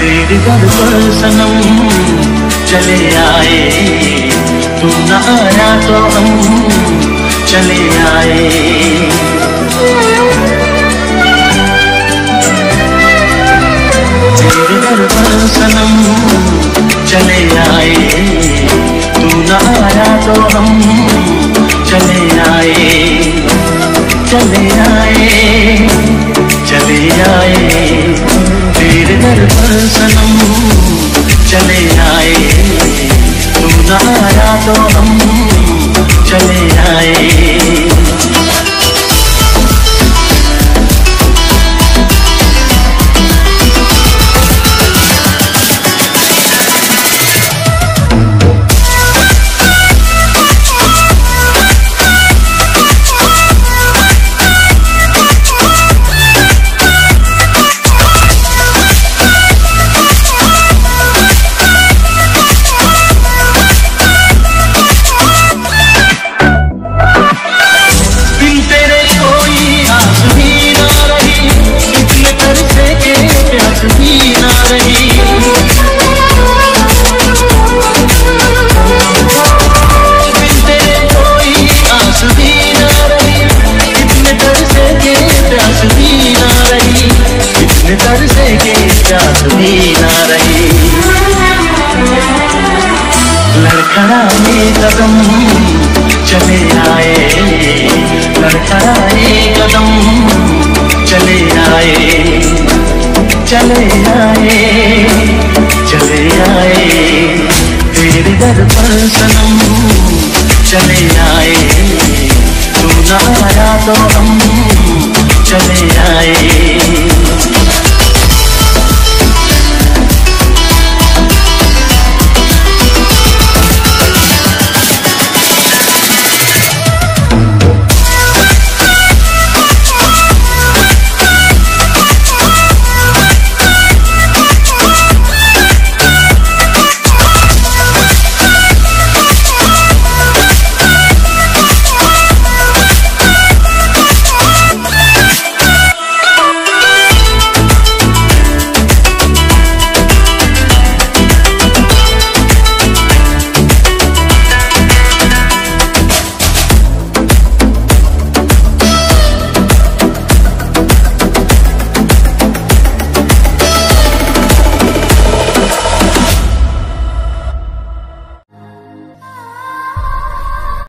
तेरे घर पर सनम चले आए, तू न आया तो हम चले आए। तेरे घर पर सनम चले आए, तू न आया तो हम चले आए। चले आए, चले आए, तेरे घर पर सनम चले आए, तू न आया तो हम चले आए। लड़खड़ाए कदम चले आए, लड़खड़ाए कदम चले आए। चले आए, चले आए, तेरे घर पर सनम चले आए, तू न आया तो हम चले आए।